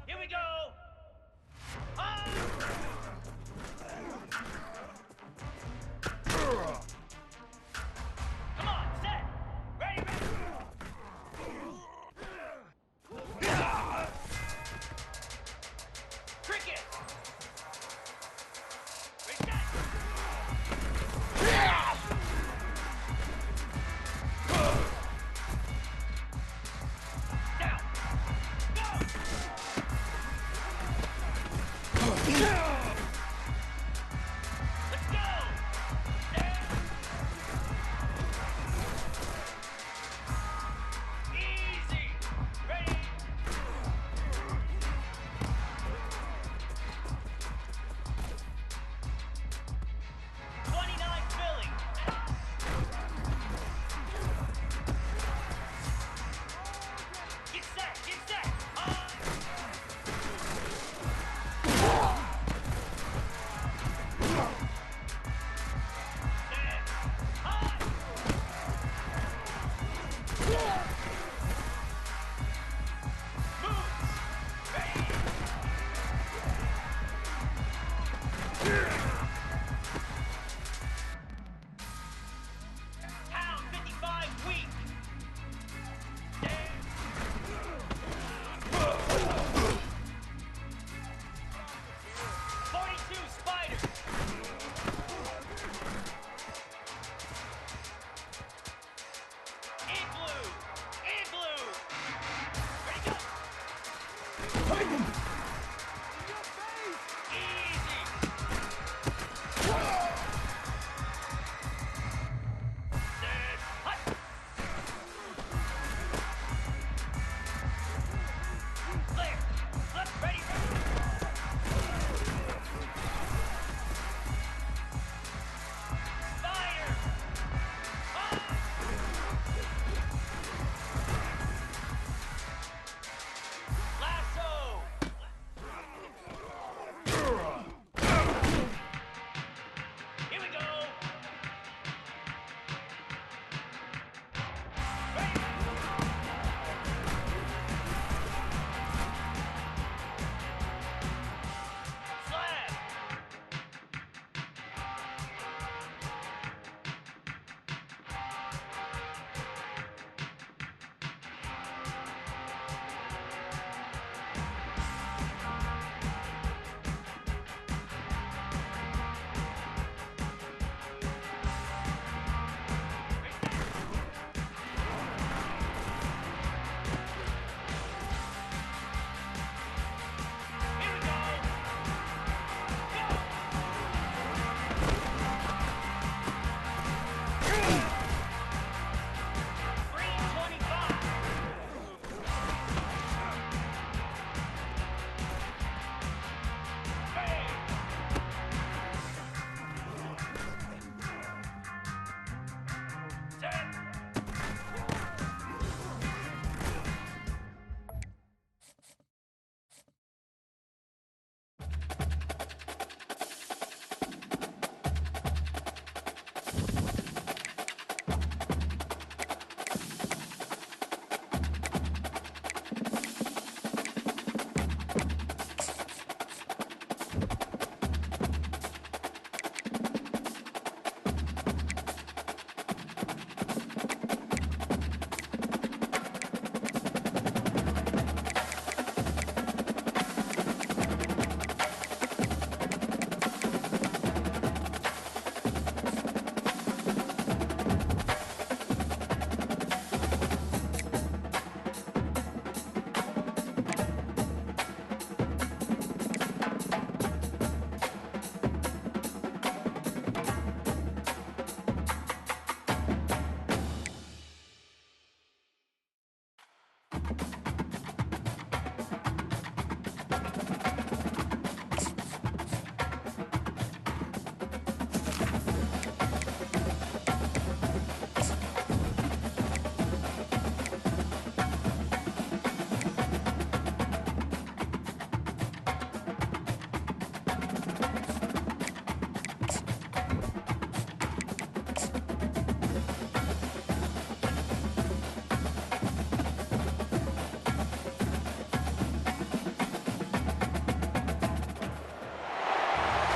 Here we go! Ah! Come on, set! Ready, Cricket! Reset! Down!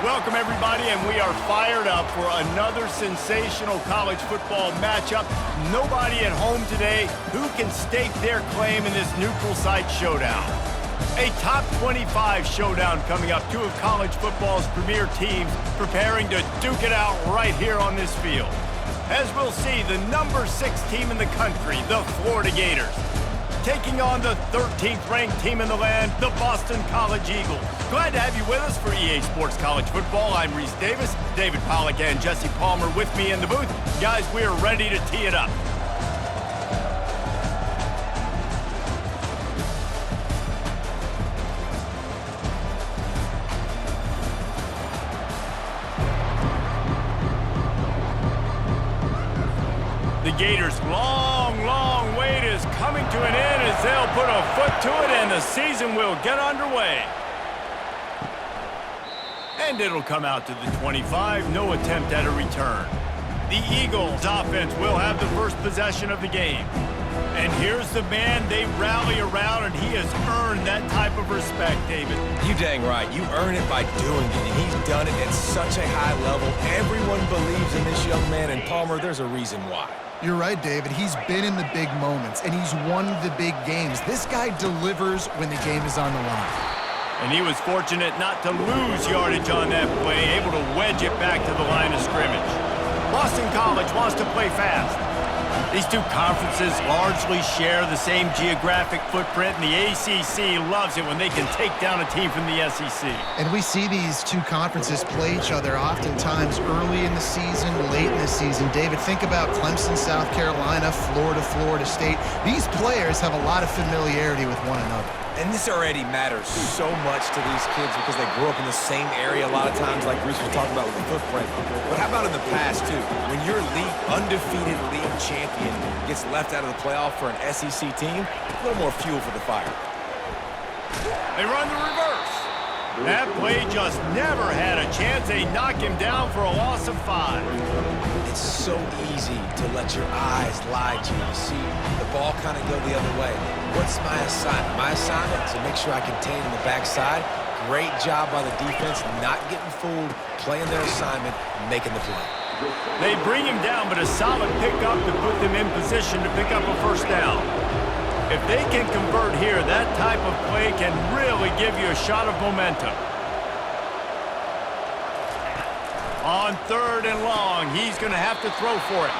Welcome, everybody, and we are fired up for another sensational college football matchup. Nobody at home today who can stake their claim in this neutral site showdown. A top 25 showdown coming up. Two of college football's premier teams preparing to duke it out right here on this field. As we'll see, the number 6 team in the country, the Florida Gators, taking on the 13th ranked team in the land, the Boston College Eagles. Glad to have you with us for EA Sports College Football. I'm Reese Davis, David Pollack and Jesse Palmer with me in the booth. Guys, we are ready to tee it up. The Gators' long wait is coming to an end as they'll put a foot to it and the season will get underway. And it'll come out to the 25, no attempt at a return. The Eagles' offense will have the first possession of the game. And here's the man they rally around, and he has earned that type of respect, David. You dang right. You earn it by doing it, and he's done it at such a high level. Everyone believes in this young man, and Palmer, there's a reason why. You're right, David. He's been in the big moments, and he's won the big games. This guy delivers when the game is on the line. And he was fortunate not to lose yardage on that play, able to wedge it back to the line of scrimmage. Boston College wants to play fast. These two conferences largely share the same geographic footprint, and the ACC loves it when they can take down a team from the SEC. And we see these two conferences play each other oftentimes early in the season, late in the season. David, think about Clemson, South Carolina, Florida, Florida State. These players have a lot of familiarity with one another. And this already matters so much to these kids because they grew up in the same area a lot of times, like Reese was talking about with the footprint. But how about in the past, too? When your undefeated league champion gets left out of the playoff for an SEC team, a little more fuel for the fire. They run the reverse. That play just never had a chance. They knock him down for a loss of 5. It's so easy to let your eyes lie to you. You see the ball kind of go the other way. What's my assignment? My assignment is to make sure I contain in the backside. Great job by the defense, not getting fooled, playing their assignment, making the play. They bring him down, but a solid pickup to put them in position to pick up a first down. If they can convert here, that type of play can really give you a shot of momentum. On 3rd and long, he's going to have to throw for it.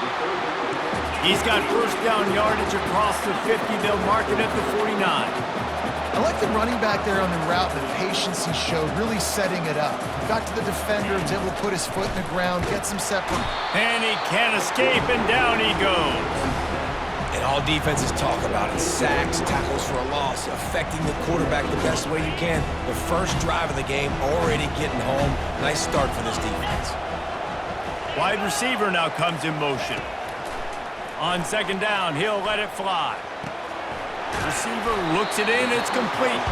He's got first down yardage across the 50. They'll mark it at the 49. I like the running back there on the route, the patience he showed, really setting it up. Got to the defender, was able to put his foot in the ground, get some separate. And he can't escape, and down he goes. And all defenses talk about it. Sacks, tackles for a loss, affecting the quarterback the best way you can. The first drive of the game, already getting home. Nice start for this defense. Wide receiver now comes in motion. On 2nd down, he'll let it fly. Receiver looks it in, it's complete.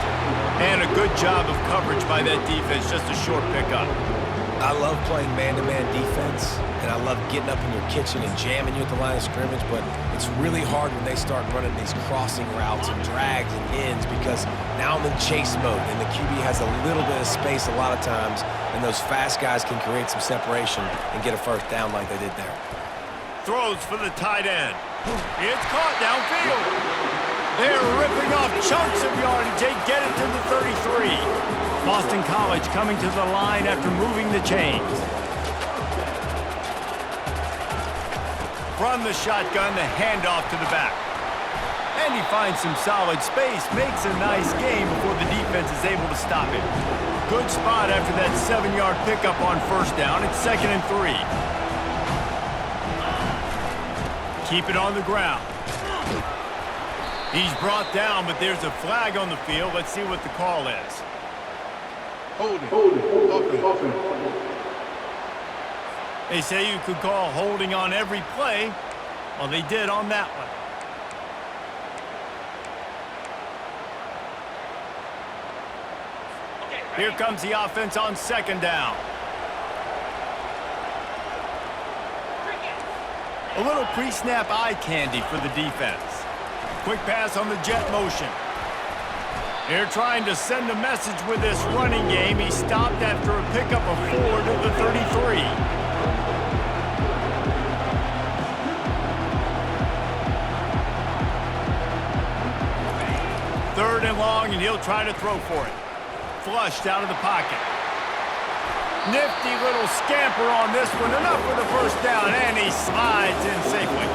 And a good job of coverage by that defense, just a short pickup. I love playing man-to-man defense, and I love getting up in your kitchen and jamming you at the line of scrimmage, but it's really hard when they start running these crossing routes and drags and ends because now I'm in chase mode, and the QB has a little bit of space a lot of times, and those fast guys can create some separation and get a first down like they did there. Throws for the tight end. It's caught downfield. They're ripping off chunks of yardage. They get it to the 33. Boston College coming to the line after moving the chains. From the shotgun, the handoff to the back. And he finds some solid space, makes a nice game before the defense is able to stop it. Good spot after that 7-yard pickup on first down. It's 2nd and 3. Keep it on the ground. He's brought down, but there's a flag on the field. Let's see what the call is. Holding. They say you could call holding on every play. Well, they did on that one. Okay, Here comes the offense on 2nd down. A little pre-snap eye candy for the defense. Quick pass on the jet motion. They're trying to send a message with this running game. He stopped after a pickup of 4 to the 33. Third and long, and he'll try to throw for it. Flushed out of the pocket. Nifty little scamper on this one. Enough for the first down, and he slides in safely.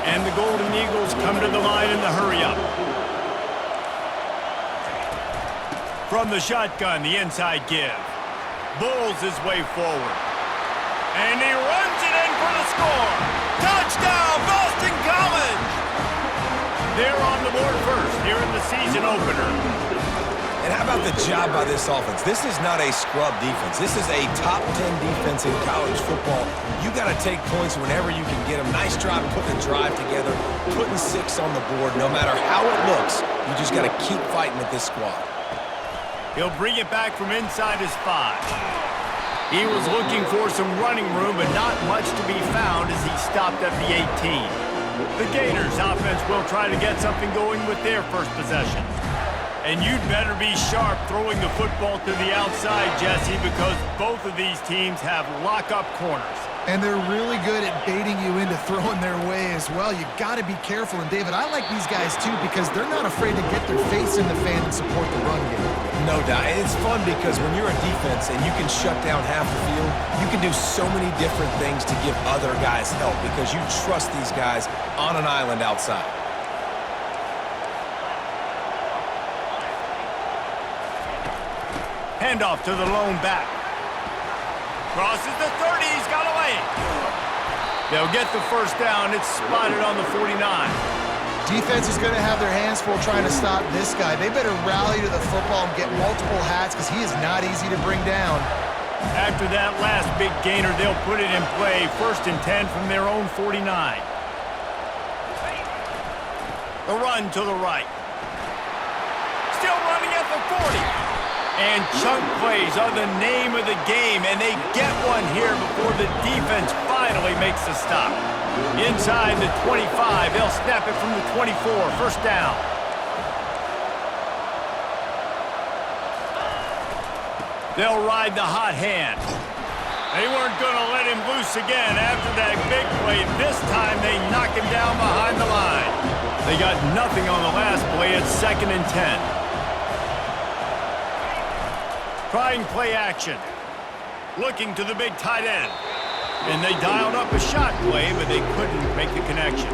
And the Golden Eagles come to the line in the hurry-up. From the shotgun, the inside give. Bulls his way forward. And he runs it in for the score. Touchdown, Boston College! They're on the board first here in the season opener. And how about the job by this offense? This is not a scrub defense. This is a top 10 defense in college football. You got to take points whenever you can get them. Nice job putting the drive together, putting 6 on the board. No matter how it looks, you just got to keep fighting with this squad. He'll bring it back from inside his 5. He was looking for some running room, but not much to be found as he stopped at the 18. The Gators offense will try to get something going with their first possession. And you'd better be sharp throwing the football to the outside, Jesse, because both of these teams have lock-up corners. And they're really good at baiting you into throwing their way as well. You got to be careful. And, David, I like these guys, too, because they're not afraid to get their face in the fan and support the run game. No doubt. And it's fun because when you're a defense and you can shut down half the field, you can do so many different things to give other guys help because you trust these guys on an island outside. Handoff to the lone back. Crosses the 30, he's got away. They'll get the first down. It's spotted on the 49. Defense is going to have their hands full trying to stop this guy. They better rally to the football and get multiple hats because he is not easy to bring down. After that last big gainer, they'll put it in play. 1st and 10 from their own 49. The run to the right. Still running at the 40. And chunk plays are the name of the game, and they get one here before the defense finally makes the stop. Inside the 25, they'll snap it from the 24, first down. They'll ride the hot hand. They weren't going to let him loose again after that big play. This time they knock him down behind the line. They got nothing on the last play. It's 2nd and 10. Trying play action. Looking to the big tight end. And they dialed up a shot play, but they couldn't make the connection.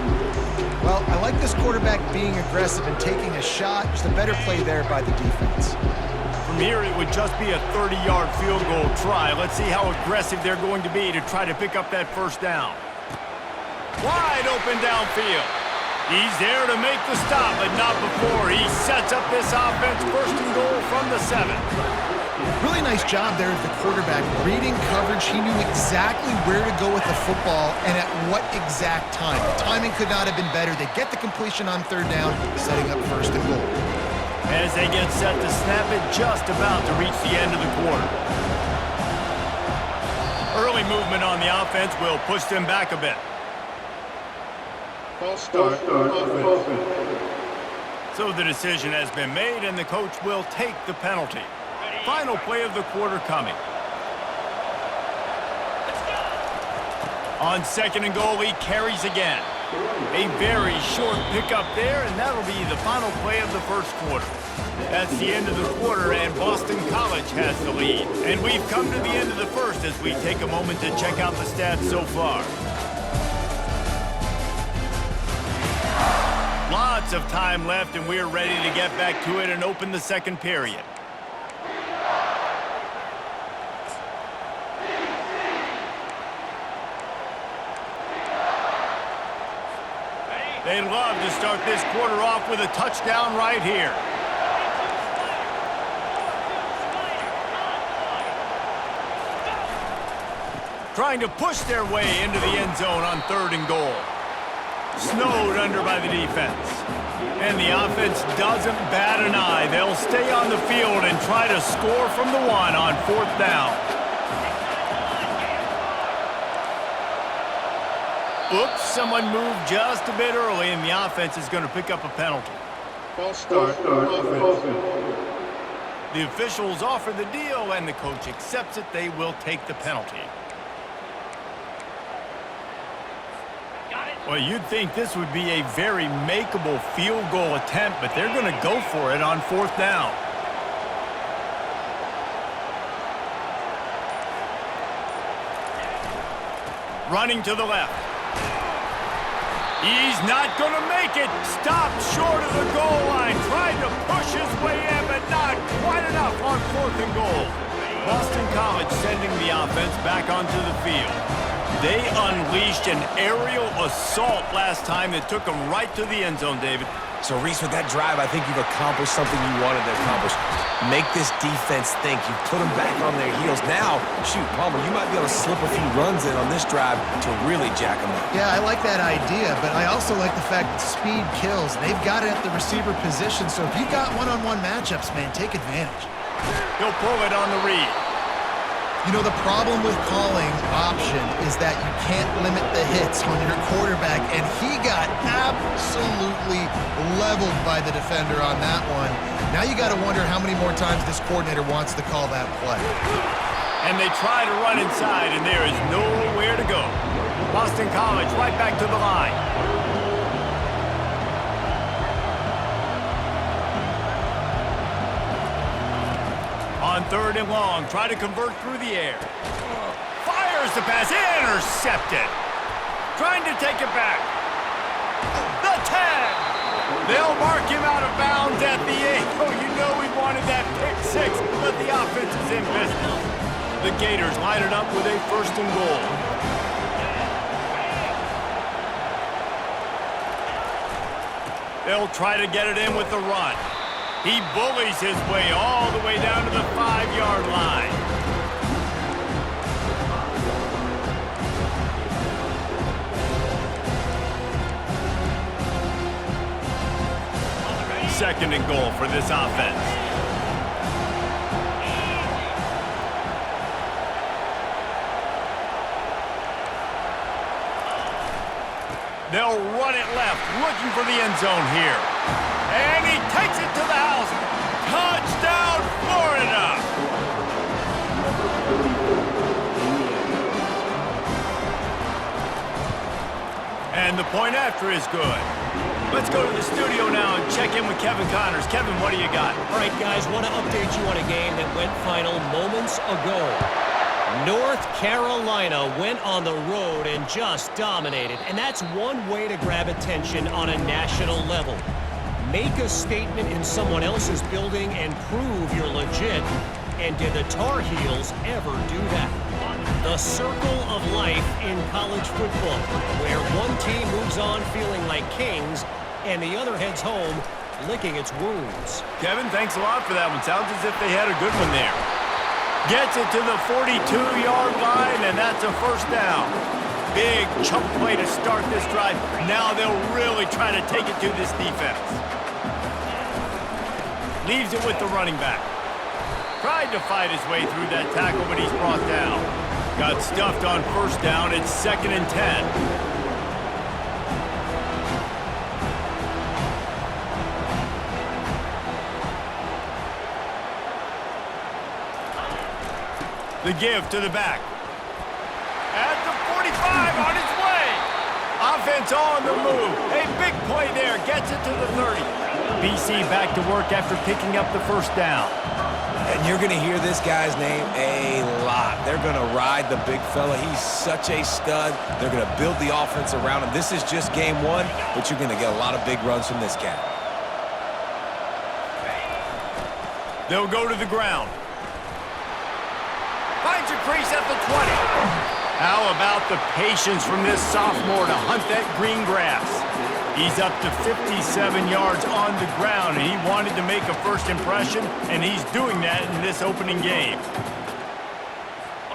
Well, I like this quarterback being aggressive and taking a shot. Just a better play there by the defense. From here, it would just be a 30-yard field goal try. Let's see how aggressive they're going to be to try to pick up that first down. Wide open downfield. He's there to make the stop, but not before. He sets up this offense, 1st and goal from the 7. Really nice job there of the quarterback. Reading coverage, he knew exactly where to go with the football and at what exact time. The timing could not have been better. They get the completion on 3rd down, setting up 1st and goal. As they get set to snap it, just about to reach the end of the quarter. Early movement on the offense will push them back a bit. So the decision has been made, and the coach will take the penalty. Final play of the quarter coming. On 2nd and goal, he carries again. A very short pickup there, and that'll be the final play of the first quarter. That's the end of the quarter, and Boston College has the lead. And we've come to the end of the first as we take a moment to check out the stats so far. Lots of time left, and we're ready to get back to it and open the second period. They'd love to start this quarter off with a touchdown right here. Trying to push their way into the end zone on 3rd and goal. Snowed under by the defense. And the offense doesn't bat an eye. They'll stay on the field and try to score from the 1 on 4th down. Oops, someone moved just a bit early, and the offense is going to pick up a penalty. False start, offense. The officials offer the deal, and the coach accepts it. They will take the penalty. Got it. Well, you'd think this would be a very makeable field goal attempt, but they're going to go for it on 4th down. Running to the left. He's not going to make it. Stopped short of the goal line. Tried to push his way in, but not quite enough on 4th and goal. Boston College sending the offense back onto the field. They unleashed an aerial assault last time that took them right to the end zone, David. So, Reese, with that drive, I think you've accomplished something you wanted to accomplish. Make this defense think. You've put them back on their heels. Now, shoot, Palmer, you might be able to slip a few runs in on this drive to really jack them up. Yeah, I like that idea, but I also like the fact that speed kills. They've got it at the receiver position, so if you've got one-on-one matchups, man, take advantage. He'll pull it on the read. You know, the problem with calling option is that you can't limit the hits on your quarterback, and he got absolutely leveled by the defender on that one. Now you got to wonder how many more times this coordinator wants to call that play. And they try to run inside, and there is nowhere to go. Boston College right back to the line. On 3rd and long, try to convert through the air. Fires the pass, intercepted. Trying to take it back. The 10. They'll mark him out of bounds at the 8. Oh, you know we wanted that pick 6, but the offense is in business. The Gators line it up with a 1st and goal. They'll try to get it in with the run. He bullies his way all the way down to the 5-yard line. Second and goal for this offense. They'll run it left, looking for the end zone here. And he takes it to the house. Touchdown, Florida! And the point after is good. Let's go to the studio now and check in with Kevin Connors. Kevin, what do you got? All right, guys, want to update you on a game that went final moments ago. North Carolina went on the road and just dominated, and that's one way to grab attention on a national level. Make a statement in someone else's building and prove you're legit. And did the Tar Heels ever do that? The circle of life in college football, where one team moves on feeling like kings and the other heads home licking its wounds. Kevin, thanks a lot for that one. Sounds as if they had a good one there. Gets it to the 42-yard line, and that's a 1st down. Big chunk play to start this drive. Now they'll really try to take it to this defense. Leaves it with the running back. Tried to fight his way through that tackle, but he's brought down. Got stuffed on 1st down. It's 2nd and 10. The give to the back. At the 45, on its way. Offense on the move. A big play there. Gets it to the 30. BC back to work after picking up the 1st down. And you're going to hear this guy's name a lot. They're going to ride the big fella. He's such a stud. They're going to build the offense around him. This is just game 1, but you're going to get a lot of big runs from this cat. They'll go to the ground. Finds a crease at the 20. How about the patience from this sophomore to hunt that green grass? He's up to 57 yards on the ground, and he wanted to make a first impression, and he's doing that in this opening game.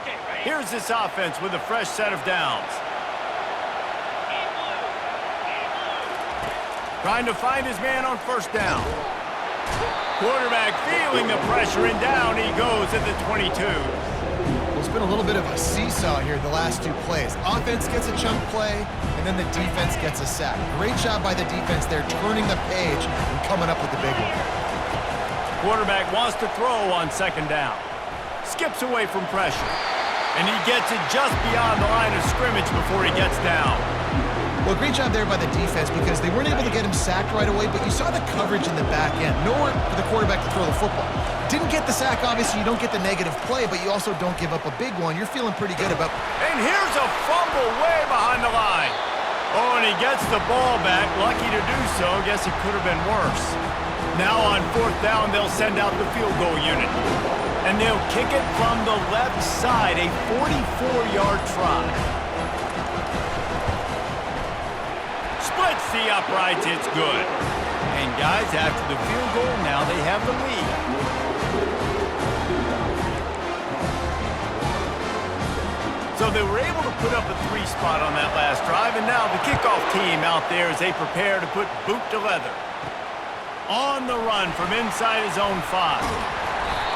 Okay, ready? Here's this offense with a fresh set of downs. Trying to find his man on 1st down. Quarterback feeling the pressure, and down he goes at the 22. Well, It's been a little bit of a seesaw here the last 2 plays. Offense gets a chunk play, and then the defense gets a sack. Great job by the defense there, turning the page and coming up with the big one. Quarterback wants to throw on 2nd down. Skips away from pressure. And he gets it just beyond the line of scrimmage before he gets down. Well, great job there by the defense because they weren't able to get him sacked right away, but you saw the coverage in the back end. Nowhere for the quarterback to throw the football. Didn't get the sack, obviously you don't get the negative play, but you also don't give up a big one. You're feeling pretty good about... And here's a fumble way behind the line. Oh, and he gets the ball back. Lucky to do so. Guess it could have been worse. Now on 4th down, they'll send out the field goal unit. And they'll kick it from the left side, a 44-yard try. Splits the uprights, it's good. And guys, after the field goal, now they have the lead. So they were able to put up a 3 spot on that last drive, and now the kickoff team out there as they prepare to put boot to leather. On the run from inside his own 5.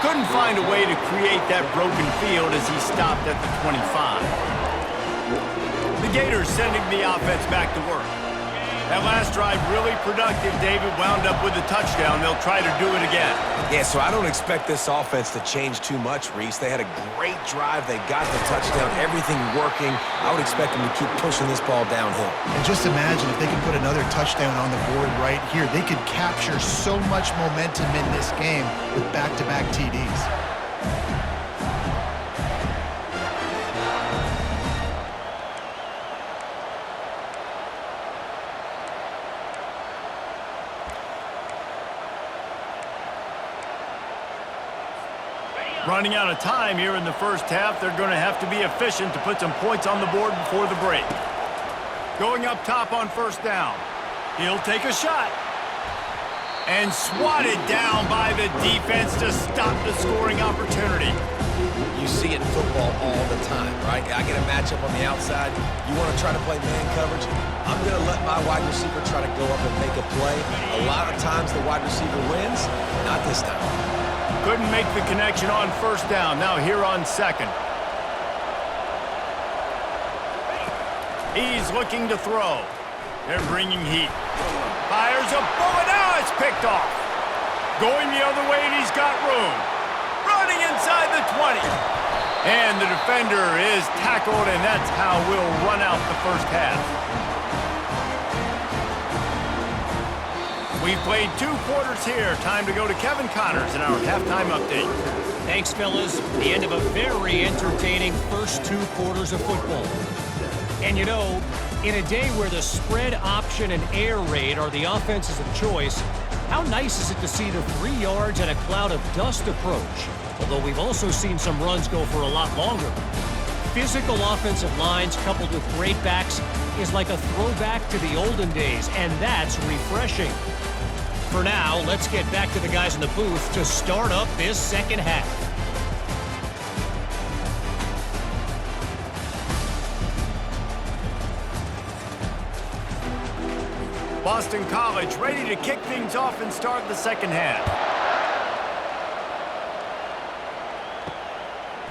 Couldn't find a way to create that broken field as he stopped at the 25. The Gators sending the offense back to work. That last drive really productive. David wound up with a touchdown. They'll try to do it again. Yeah, so I don't expect this offense to change too much, Reese. They had a great drive. They got the touchdown, everything working. I would expect them to keep pushing this ball downhill. And just imagine if they could put another touchdown on the board right here. They could capture so much momentum in this game with back-to-back TDs. Running out of time here in the first half. They're going to have to be efficient to put some points on the board before the break. Going up top on 1st down. He'll take a shot. And swatted down by the defense to stop the scoring opportunity. You see it in football all the time, right? I get a matchup on the outside. You want to try to play man coverage? I'm going to let my wide receiver try to go up and make a play. A lot of times the wide receiver wins. Not this time. Couldn't make the connection on 1st down. Now here on 2nd. He's looking to throw. They're bringing heat. Fires a bullet. Now it's picked off. Going the other way, and he's got room. Running inside the 20. And the defender is tackled, and that's how we'll run out the first half. We've played 2 quarters here. Time to go to Kevin Connors in our halftime update. Thanks, fellas. The end of a very entertaining first 2 quarters of football. And you know, in a day where the spread option and air raid are the offenses of choice, how nice is it to see the 3 yards and a cloud of dust approach? Although we've also seen some runs go for a lot longer. Physical offensive lines coupled with great backs is like a throwback to the olden days, and that's refreshing. For now, let's get back to the guys in the booth to start up this second half. Boston College ready to kick things off and start the second half.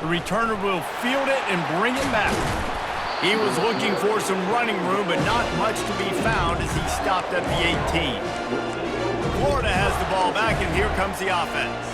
The returner will field it and bring it back. He was looking for some running room, but not much to be found as he stopped at the 18. Florida has the ball back, and here comes the offense.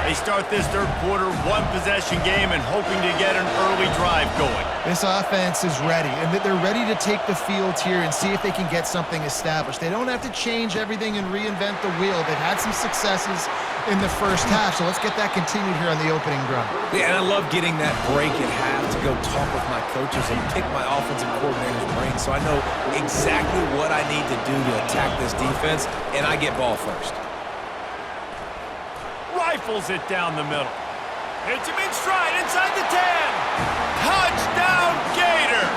They start this third quarter, 1-possession game, and hoping to get an early drive going. This offense is ready, and they're ready to take the field here and see if they can get something established. They don't have to change everything and reinvent the wheel. They've had some successes in the first half, so let's get that continued here on the opening drive. Yeah, and I love getting that break at half to go talk with my coaches and pick my offensive coordinator's brain so I know exactly what I need to do to attack this defense, and I get ball first. Rifles it down the middle. Hits him in stride inside the 10. Touchdown Gators!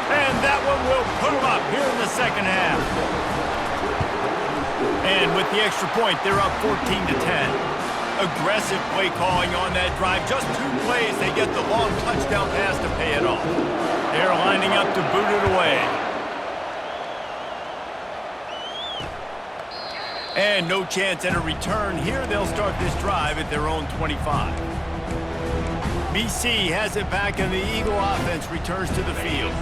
And that one will put them up here in the second half. And with the extra point, they're up 14-10. Aggressive play calling on that drive. Just 2 plays, they get the long touchdown pass to pay it off. They're lining up to boot it away. And no chance at a return here. They'll start this drive at their own 25. BC has it back, and the Eagle offense returns to the field.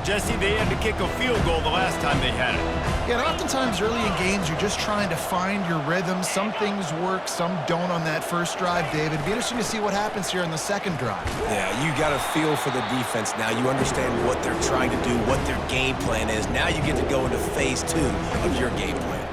Jesse, they had to kick a field goal the last time they had it. Yeah, and oftentimes early in games, you're just trying to find your rhythm. Some things work, some don't on that first drive, David. It'd be interesting to see what happens here in the second drive. Yeah, you got a feel for the defense now. You understand what they're trying to do, what their game plan is. Now you get to go into phase 2 of your game plan.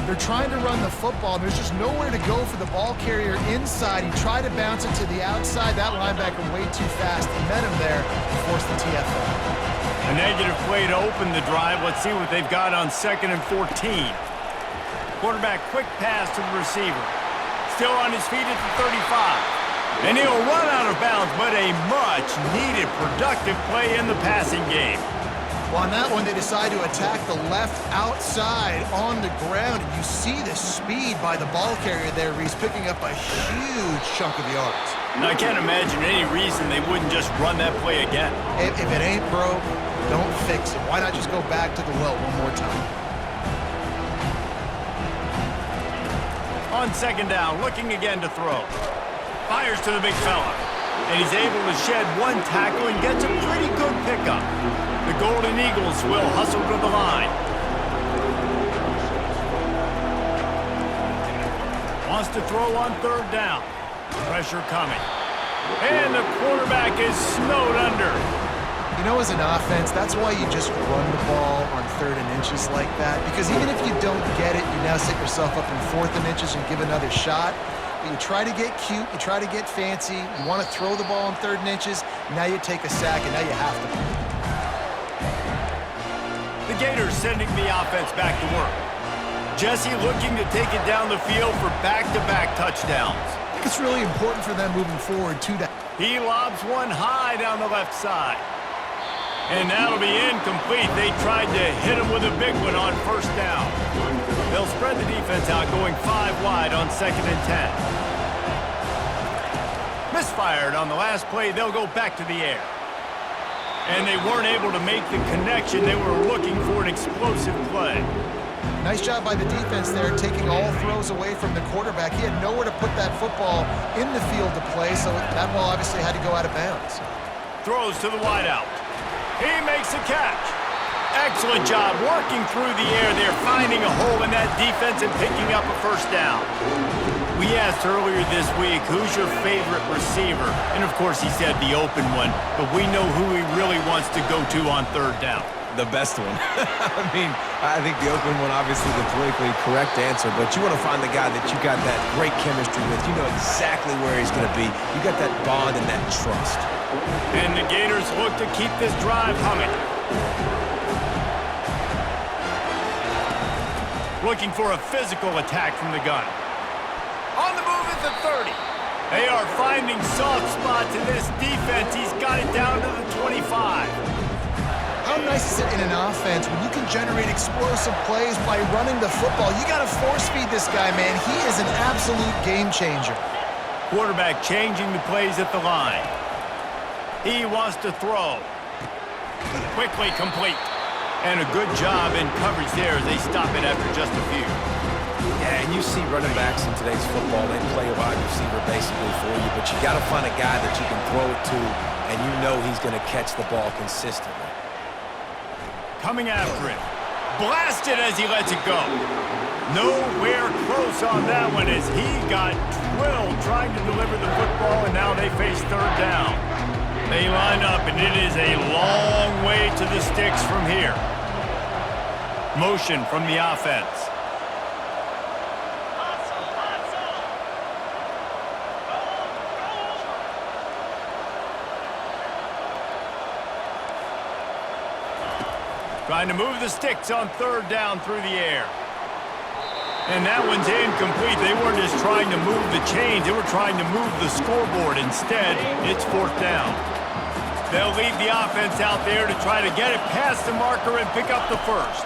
They're trying to run the football. There's just nowhere to go for the ball carrier inside. He tried to bounce it to the outside. That linebacker way too fast. He met him there and forced the TFL. A negative play to open the drive. Let's see what they've got on 2nd and 14. Quarterback quick pass to the receiver. Still on his feet at the 35. And he'll run out of bounds, but a much-needed productive play in the passing game. Well, on that one, they decide to attack the left outside on the ground. And you see the speed by the ball carrier there. He's picking up a huge chunk of yards. And I can't imagine any reason they wouldn't just run that play again. If it ain't broke, don't fix it. Why not just go back to the well one more time? On 2nd down, looking again to throw. Fires to the big fella. And he's able to shed one tackle and gets a pretty good pickup. The Golden Eagles will hustle to the line. Wants to throw on 3rd down. Pressure coming. And the quarterback is snowed under. You know, as an offense, that's why you just run the ball on 3rd and inches like that. Because even if you don't get it, you now set yourself up in 4th and inches and give another shot. But you try to get cute, you try to get fancy, you want to throw the ball on 3rd and inches, now you take a sack, and now you have to. The Gators sending the offense back to work. Jesse looking to take it down the field for back-to-back touchdowns. I think it's really important for them moving forward, too. He lobs one high down the left side. And that'll be incomplete. They tried to hit him with a big one on 1st down. They'll spread the defense out, going 5 wide on 2nd and 10. Misfired on the last play. They'll go back to the air. And they weren't able to make the connection. They were looking for an explosive play. Nice job by the defense there, taking all throws away from the quarterback. He had nowhere to put that football in the field to play, so that ball obviously had to go out of bounds. Throws to the wideout. He makes a catch. Excellent job working through the air there, finding a hole in that defense and picking up a 1st down. We asked earlier this week, who's your favorite receiver? And of course he said the open one, but we know who he really wants to go to on 3rd down. The best one. I mean, I think the open one, obviously the politically correct answer, but you want to find the guy that you got that great chemistry with. You know exactly where he's going to be. You got that bond and that trust. And the Gators look to keep this drive humming. Looking for a physical attack from the gun. On the move at the 30. They are finding soft spots in this defense. He's got it down to the 25. How nice is it in an offense when you can generate explosive plays by running the football? You got to force feed this guy, man. He is an absolute game changer. Quarterback changing the plays at the line. He wants to throw. Quickly complete. And a good job in coverage there as they stop it after just a few. Yeah, and you see running backs in today's football, they play a wide receiver basically for you, but you got to find a guy that you can throw it to, and you know he's going to catch the ball consistently. Coming after it. Blasted as he lets it go. Nowhere close on that one as he got twirled trying to deliver the football, and now they face 3rd down. They line up, and it is a long way to the sticks from here. Motion from the offense. Trying to move the sticks on 3rd down through the air. And that one's incomplete. They weren't just trying to move the chains. They were trying to move the scoreboard. Instead, it's 4th down. They'll leave the offense out there to try to get it past the marker and pick up the 1st.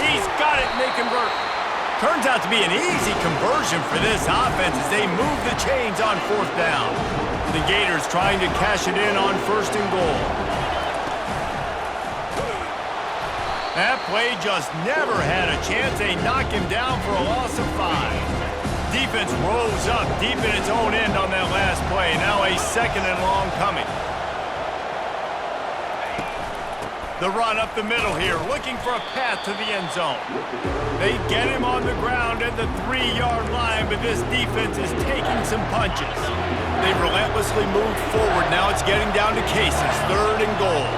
He's got it, and they convert. Turns out to be an easy conversion for this offense as they move the chains on 4th down. The Gators trying to cash it in on 1st and goal. That play just never had a chance. They knock him down for a loss of 5. defense rose up deep in its own end on that last play. Now a second and long coming. The run up the middle here, looking for a path to the end zone. They get him on the ground at the 3-yard line, but this defense is taking some punches. They've relentlessly moved forward. Now it's getting down to cases. 3rd and goal.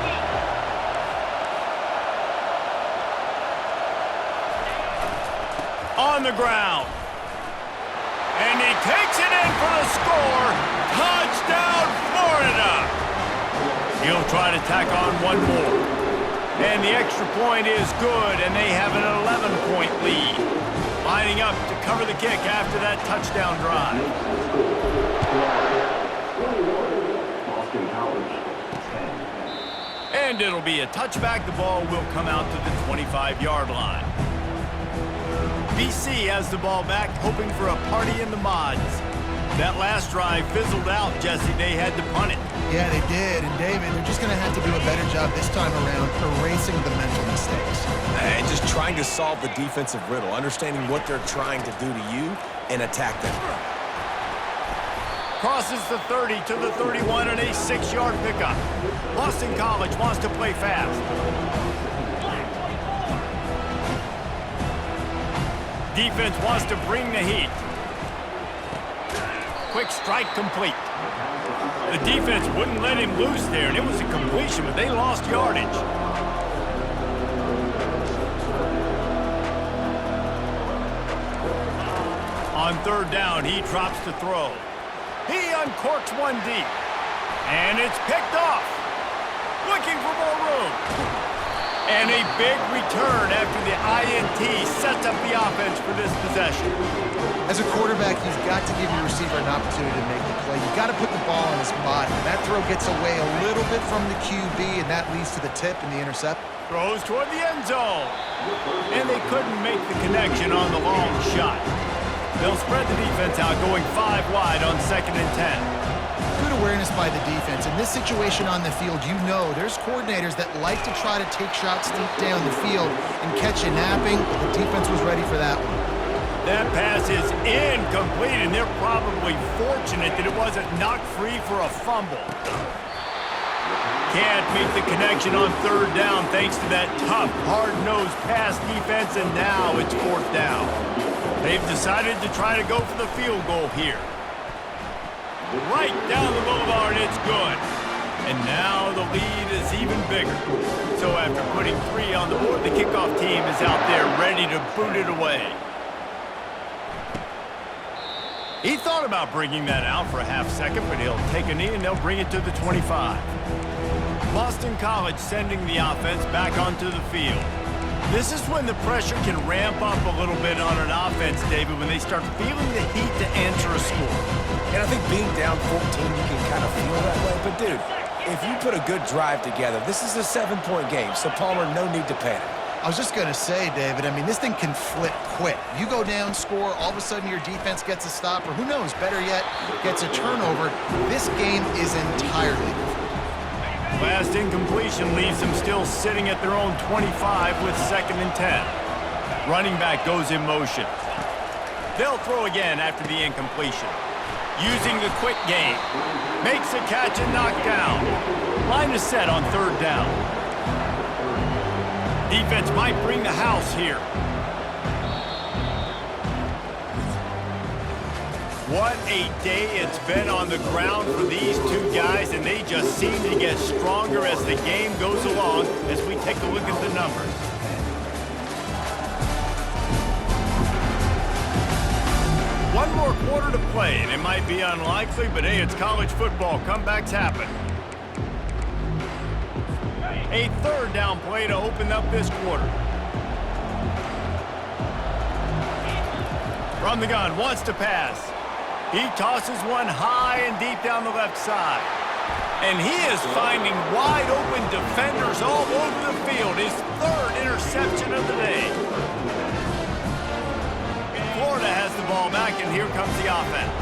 On the ground. And he takes it in for the score. Touchdown, Florida! He'll try to tack on one more. And the extra point is good, and they have an 11-point lead. Lining up to cover the kick after that touchdown drive. Boston College, 10. And it'll be a touchback. The ball will come out to the 25-yard line. BC has the ball back, hoping for a party in the mods. That last drive fizzled out, Jesse. They had to punt it. Yeah, they did. And David, they're just going to have to do a better job this time around erasing the mental mistakes. And just trying to solve the defensive riddle, understanding what they're trying to do to you and attack them. Crosses the 30 to the 31 and a 6-yard pickup. Boston College wants to play fast. Defense wants to bring the heat. Quick strike complete. The defense wouldn't let him loose there, and it was a completion, but they lost yardage. On 3rd down, he drops to throw. He uncorks one deep. And it's picked off. Looking for more room. And a big return after the INT sets up the offense for this possession. As a quarterback, you've got to give your receiver an opportunity to make the play. You've got to put the ball on his body. That throw gets away a little bit from the QB, and that leads to the tip and the intercept. Throws toward the end zone. And they couldn't make the connection on the long shot. They'll spread the defense out, going 5 wide on 2nd and 10. Good awareness by the defense. In this situation on the field, you know there's coordinators that like to try to take shots deep down the field and catch a napping, but the defense was ready for that one. That pass is incomplete, and they're probably fortunate that it wasn't knocked free for a fumble. Can't make the connection on 3rd down thanks to that tough, hard-nosed pass defense, and now it's 4th down. They've decided to try to go for the field goal here. Right down the boulevard, it's good. And now the lead is even bigger. So after putting 3 on the board, the kickoff team is out there ready to boot it away. He thought about bringing that out for a half second, but he'll take a knee and they'll bring it to the 25. Boston College sending the offense back onto the field. This is when the pressure can ramp up a little bit on an offense, David, when they start feeling the heat to answer a score. And I think being down 14, you can kind of feel that way. But, dude, if you put a good drive together, this is a 7-point game, so Palmer, no need to panic. I was just going to say, David, I mean, this thing can flip quick. You go down, score, all of a sudden your defense gets a stop, or who knows, better yet, gets a turnover. This game is entirely different. Last incompletion leaves them still sitting at their own 25 with 2nd and 10. Running back goes in motion. They'll throw again after the incompletion. Using the quick game. Makes a catch and knockdown. Line is set on 3rd down. Defense might bring the house here. What a day it's been on the ground for these two guys, and they just seem to get stronger as the game goes along as we take a look at the numbers. One more quarter to play, and it might be unlikely, but hey, it's college football. Comebacks happen. A 3rd down play to open up this quarter. From the gun, wants to pass. He tosses one high and deep down the left side. And he is finding wide open defenders all over the field. His 3rd interception of the day. Florida has the ball back, and here comes the offense.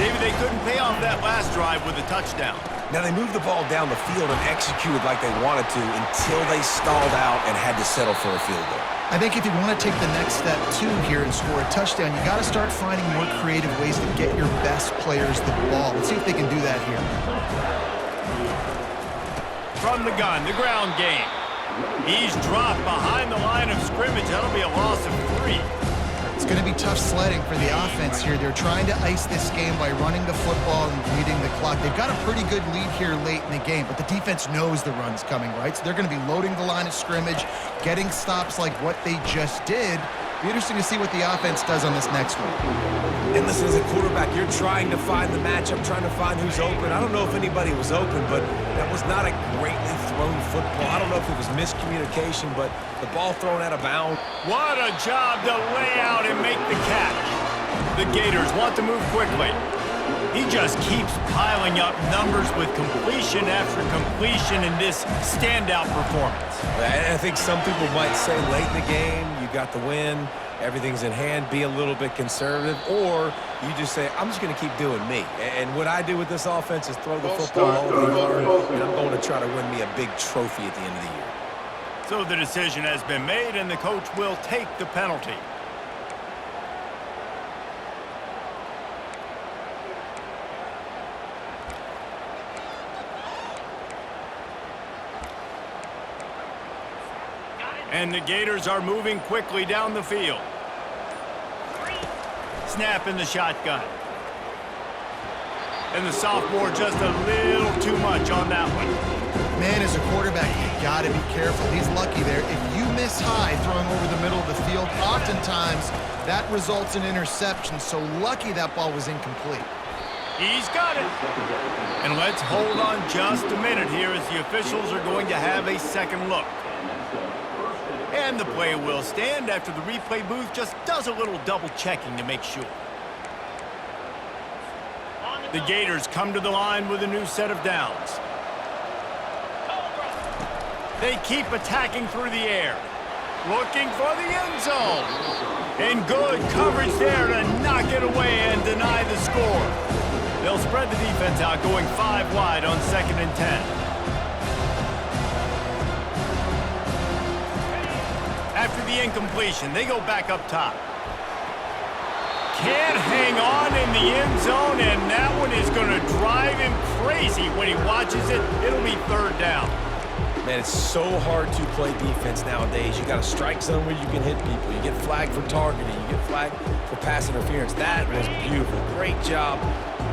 David, they couldn't pay off that last drive with a touchdown. Now, they moved the ball down the field and executed like they wanted to until they stalled out and had to settle for a field goal. I think if you want to take the next step, too, here and score a touchdown, you got to start finding more creative ways to get your best players the ball. Let's see if they can do that here. From the gun, the ground game. He's dropped behind the line of scrimmage. That'll be a loss of 3. It's going to be tough sledding for the offense here. They're trying to ice this game by running the football and leading the clock. They've got a pretty good lead here late in the game, but the defense knows the run's coming, right? So they're going to be loading the line of scrimmage, getting stops like what they just did. Be interesting to see what the offense does on this next one. And listen, as a quarterback, you're trying to find the matchup, trying to find who's open. I don't know if anybody was open, but that was not a greatly thrown football. I don't know if it was miscommunication, but the ball thrown out of bounds. What a job to lay out and make the catch. The Gators want to move quickly. He just keeps piling up numbers with completion after completion in this standout performance. I think some people might say late in the game, you got the win, everything's in hand, be a little bit conservative, or you just say, I'm just going to keep doing me. And what I do with this offense is throw the football all over the yard, and I'm going to try to win me a big trophy at the end of the year. So the decision has been made, and the coach will take the penalty. And the Gators are moving quickly down the field. Snap in the shotgun. And the sophomore just a little too much on that one. Man, as a quarterback, you got to be careful. He's lucky there. If you miss high throwing over the middle of the field, oftentimes that results in interception. So lucky that ball was incomplete. He's got it. And let's hold on just a minute here as the officials are going to have a second look. And the play will stand after the replay booth just does a little double checking to make sure. The Gators come to the line with a new set of downs. They keep attacking through the air, looking for the end zone. And good coverage there to knock it away and deny the score. They'll spread the defense out, going 5 wide on 2nd and 10. After the incompletion, they go back up top. Can't hang on in the end zone, and that one is going to drive him crazy when he watches it. It'll be 3rd down. Man, it's so hard to play defense nowadays. You got a strike zone where you can hit people. You get flagged for targeting. You get flagged for pass interference. That was beautiful. Great job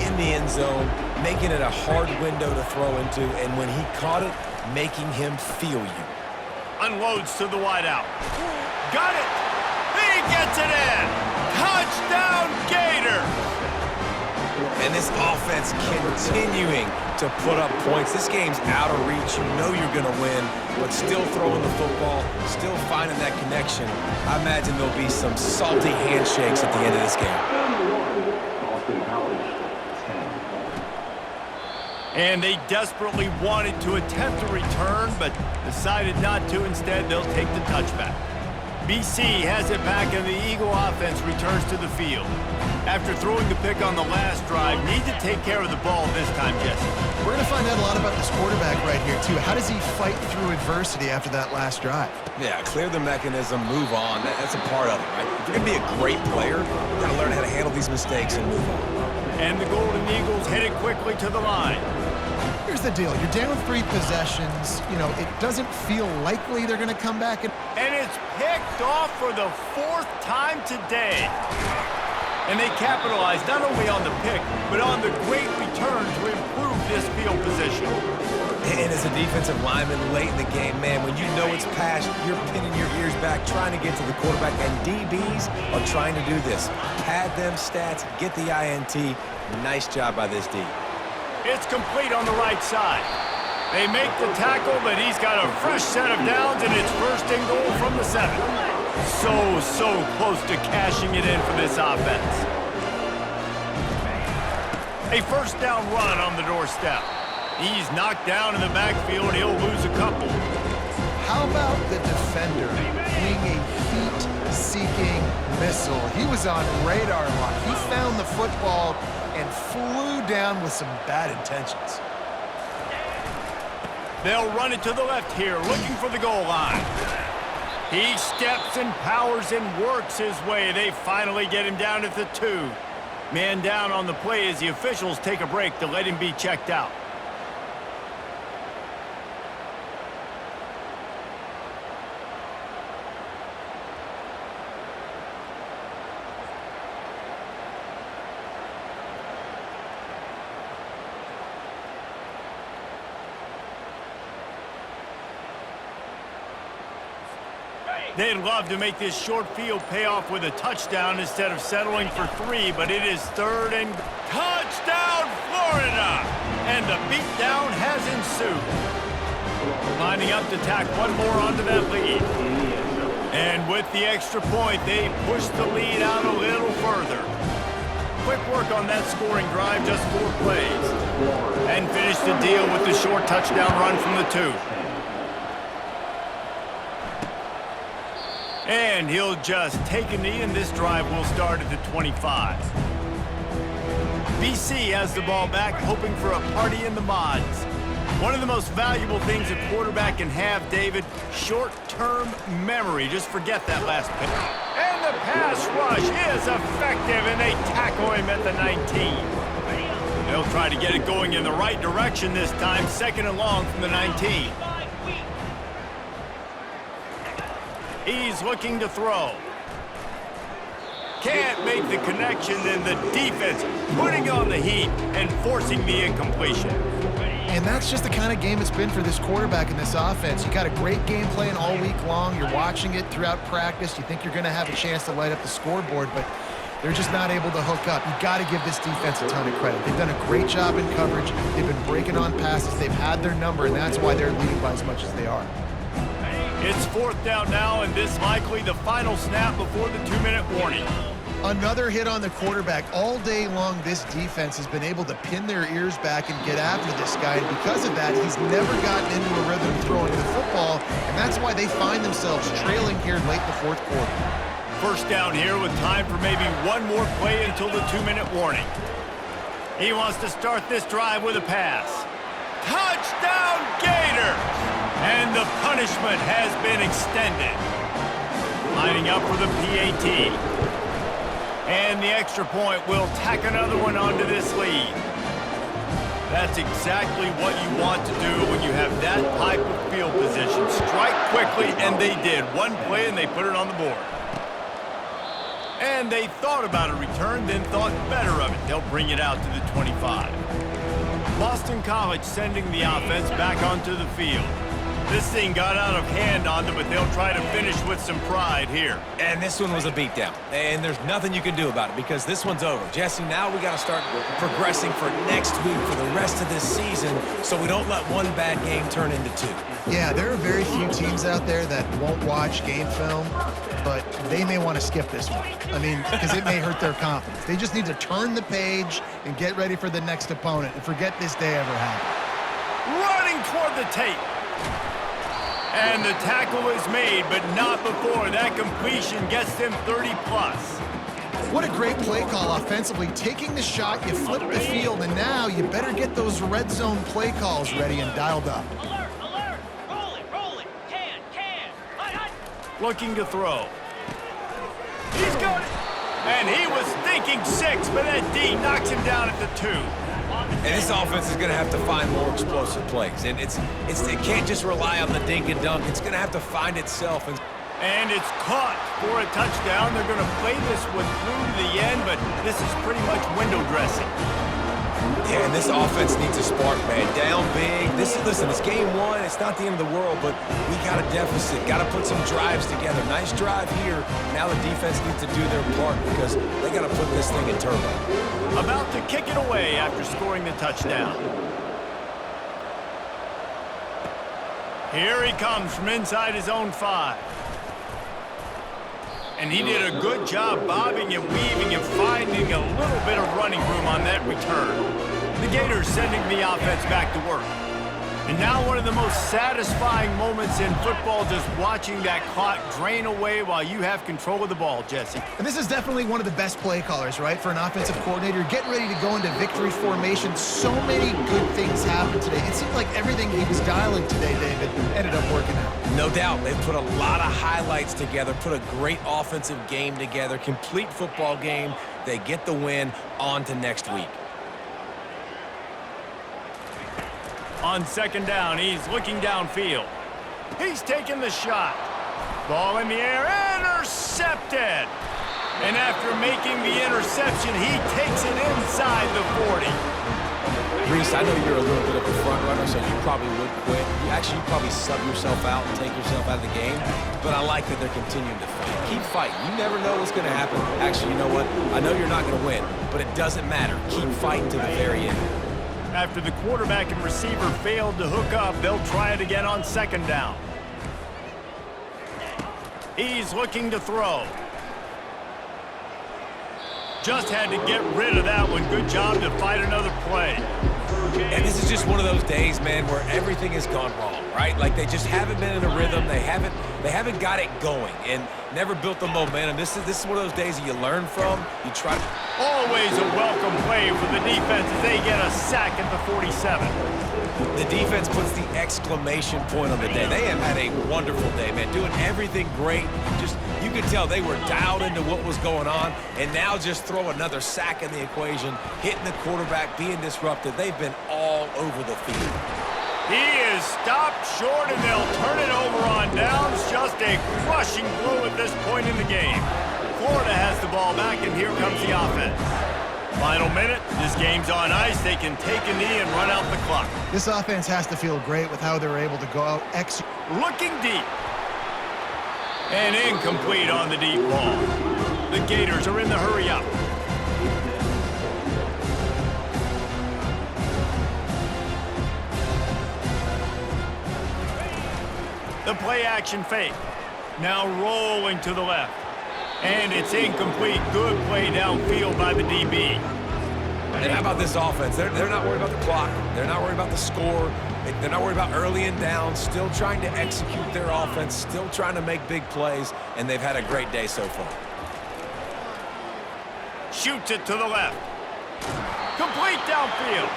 in the end zone, making it a hard window to throw into, and when he caught it, making him feel you. Unloads to the wideout. Got it! He gets it in! Touchdown, Gators! And this offense continuing to put up points. This game's out of reach. You know you're going to win, but still throwing the football, still finding that connection. I imagine there'll be some salty handshakes at the end of this game. Boston College, 10. And they desperately wanted to attempt a return, but decided not to. Instead, they'll take the touchback. BC has it back, and the Eagle offense returns to the field. After throwing the pick on the last drive, need to take care of the ball this time, Jesse. We're going to find out a lot about this quarterback right here, too. How does he fight through adversity after that last drive? Yeah, clear the mechanism, move on. That's a part of it, right? If you're going to be a great player, you got to learn how to handle these mistakes and move on. And the Golden Eagles headed quickly to the line. Here's the deal. You're down 3 possessions. You know, it doesn't feel likely they're going to come back. And it's picked off for the 4th time today. And they capitalized not only on the pick, but on the great return to improve this field position. And as a defensive lineman late in the game, man, when you know it's past, you're pinning your ears back, trying to get to the quarterback. And DBs are trying to do this. Pad them stats, get the INT. Nice job by this D. It's complete on the right side. They make the tackle, but he's got a fresh set of downs, and it's 1st and goal from the 7. So close to cashing it in for this offense. A 1st down run on the doorstep. He's knocked down in the backfield. He'll lose a couple. How about the defender being a heat-seeking missile? He was on radar lock. He found the football and flew down with some bad intentions. They'll run it to the left here, looking for the goal line. He steps and powers and works his way. They finally get him down at the 2. Man down on the play as the officials take a break to let him be checked out. They'd love to make this short field pay off with a touchdown instead of settling for 3, but it is 3rd and touchdown, Florida! And the beatdown has ensued. Lining up to tack one more onto that lead. And with the extra point, they push the lead out a little further. Quick work on that scoring drive, just 4 plays. And finish the deal with the short touchdown run from the 2. And he'll just take a knee, and this drive will start at the 25. BC has the ball back, hoping for a party in the mods. One of the most valuable things a quarterback can have, David, short-term memory. Just forget that last pick. And the pass rush is effective, and they tackle him at the 19. They'll try to get it going in the right direction this time, 2nd and long from the 19. He's looking to throw. Can't make the connection, and the defense putting on the heat and forcing the incompletion. And that's just the kind of game it's been for this quarterback in this offense. You got a great game plan all week long. You're watching it throughout practice. You think you're going to have a chance to light up the scoreboard, but they're just not able to hook up. You got to give this defense a ton of credit. They've done a great job in coverage. They've been breaking on passes. They've had their number, and that's why they're leading by as much as they are. It's 4th down now, and this likely the final snap before the 2-minute warning. Another hit on the quarterback. All day long, this defense has been able to pin their ears back and get after this guy, and because of that, he's never gotten into a rhythm throwing the football, and that's why they find themselves trailing here late in the 4th quarter. 1st down here with time for maybe one more play until the 2-minute warning. He wants to start this drive with a pass. Touchdown, Gators! And the punishment has been extended. Lining up for the PAT. And the extra point will tack another one onto this lead. That's exactly what you want to do when you have that type of field position. Strike quickly, and they did. One play, and they put it on the board. And they thought about a return, then thought better of it. They'll bring it out to the 25. Boston College sending the offense back onto the field. This thing got out of hand on them, but they'll try to finish with some pride here. And this one was a beatdown. And there's nothing you can do about it because this one's over. Jesse, now we got to start progressing for next week for the rest of this season so we don't let one bad game turn into 2. Yeah, there are very few teams out there that won't watch game film, but they may want to skip this one. I mean, because it may hurt their confidence. They just need to turn the page and get ready for the next opponent and forget this day ever happened. Running toward the tape. And the tackle is made, but not before that completion gets them 30+. What a great play call offensively. Taking the shot, you flip the field, and now you better get those red zone play calls ready and dialed up. Alert, alert! Roll it! Can! Hut! Looking to throw. He's got it! And he was thinking 6, but that D knocks him down at the 2. And this offense is going to have to find more explosive plays. And it can't just rely on the dink and dunk. It's going to have to find itself. And it's caught for a touchdown. They're going to play this one through to the end, but this is pretty much window dressing. Yeah, and this offense needs a spark, man. Down big. Listen, it's game 1. It's not the end of the world, but we got a deficit. Got to put some drives together. Nice drive here. Now the defense needs to do their part because they got to put this thing in turbo. About to kick it away after scoring the touchdown. Here he comes from inside his own 5. And he did a good job bobbing and weaving and finding a little bit of running room on that return. The Gators sending the offense back to work. And now one of the most satisfying moments in football, just watching that clock drain away while you have control of the ball, Jesse. And this is definitely one of the best play callers, right, for an offensive coordinator. Getting ready to go into victory formation. So many good things happened today. It seemed like everything he was dialing today, David, ended up working out. No doubt. They put a lot of highlights together, put a great offensive game together, complete football game. They get the win. On to next week. On second down, he's looking downfield. He's taking the shot. Ball in the air, intercepted. And after making the interception, he takes it inside the 40. Reese, I know you're a little bit of a front runner, so you probably would quit. You'd probably sub yourself out and take yourself out of the game. But I like that they're continuing to fight. Keep fighting. You never know what's going to happen. Actually, you know what? I know you're not going to win, but it doesn't matter. Keep fighting to the very end. After the quarterback and receiver failed to hook up, they'll try it again on second down. He's looking to throw. Just had to get rid of that one. Good job to fight another play. And this is just one of those days, man, where everything has gone wrong, right? Like they just haven't been in a rhythm. They haven't got it going and never built the momentum. This is one of those days that you learn from. You try. Always a welcome play for the defense as they get a sack at the 47. The defense puts the exclamation point on the day. They have had a wonderful day, man, doing everything great. Just you could tell they were dialed into what was going on, and now just throw another sack in the equation, hitting the quarterback, being disruptive. They've been all over the field. He is stopped short, and they'll turn it over on downs. Just a crushing blow at this point in the game. Florida has the ball back, and here comes the offense. Final minute, this game's on ice. They can take a knee and run out the clock. This offense has to feel great with how they're able to go out, Looking deep. And incomplete on the deep ball. The Gators are in the hurry-up. The play-action fake. Now rolling to the left. And it's incomplete. Good play downfield by the DB. And how about this offense? They're not worried about the clock. They're not worried about the score. They're not worried about early and down. Still trying to execute their offense. Still trying to make big plays. And they've had a great day so far. Shoots it to the left. Complete downfield.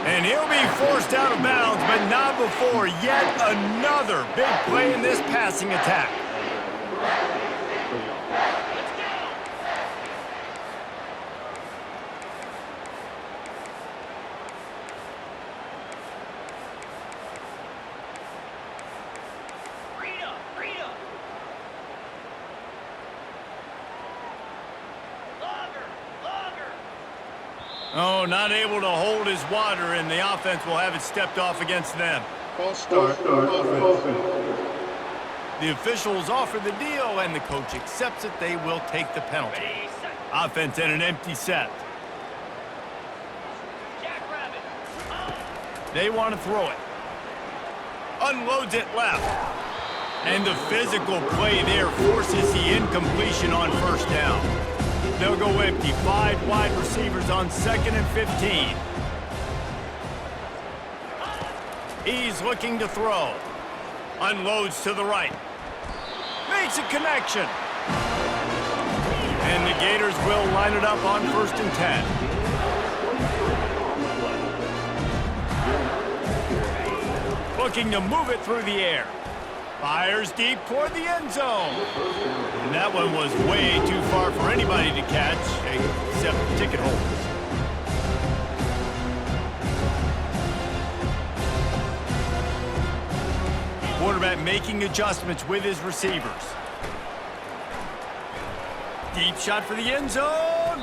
And he'll be forced out of bounds, but not before yet another big play in this passing attack. Oh, not able to hold his water, and the offense will have it stepped off against them. False start, offense. The officials offer the deal, and the coach accepts it. They will take the penalty. Offense in an empty set. They want to throw it. Unloads it left. And the physical play there forces the incompletion on first down. They'll go empty. 5 wide receivers on 2nd and 15. He's looking to throw. Unloads to the right. Makes a connection. And the Gators will line it up on 1st and 10. Looking to move it through the air. Fires deep toward the end zone. And that one was way too far for anybody to catch, except ticket holders. Quarterback making adjustments with his receivers. Deep shot for the end zone.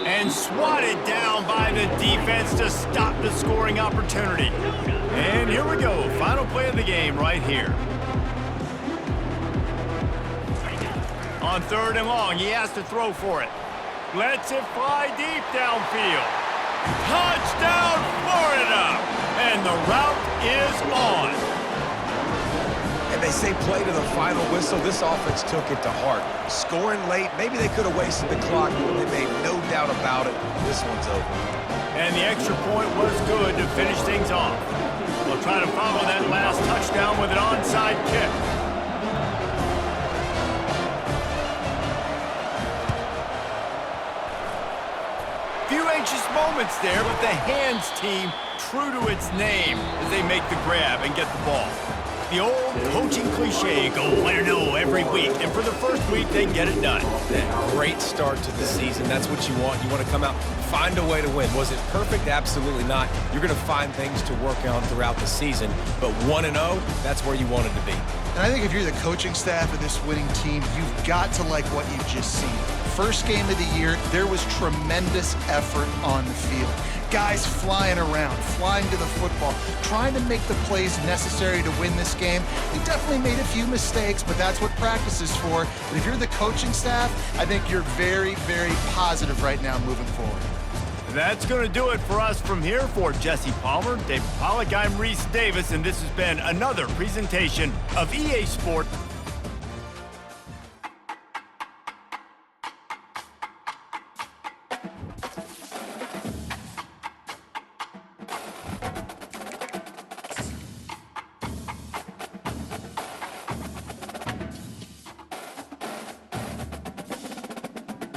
And swatted down by the defense to stop the scoring opportunity. And here we go. Final play of the game right here. On 3rd and long, he has to throw for it. Lets it fly deep downfield. Touchdown, Florida! And the route is on. And they say play to the final whistle. This offense took it to heart. Scoring late, maybe they could have wasted the clock. They made no doubt about it. This one's over. And the extra point was good to finish things off. A They'll try to follow that last touchdown with an onside kick. Few anxious moments there, but the hands team true to its name as they make the grab and get the ball. The old coaching cliche, go win or no every week, and for the first week, they get it done. Great start to the season. That's what you want. You want to come out, find a way to win. Was it perfect? Absolutely not. You're going to find things to work on throughout the season, but 1-0, that's where you wanted to be. And I think if you're the coaching staff of this winning team, you've got to like what you've just seen. First game of the year, there was tremendous effort on the field. Guys flying around, flying to the football, trying to make the plays necessary to win this game. They definitely made a few mistakes, but that's what practice is for. And if you're the coaching staff, I think you're very, very positive right now moving forward. That's going to do it for us from here. For Jesse Palmer, David Pollack, I'm Reese Davis, and this has been another presentation of EA Sports.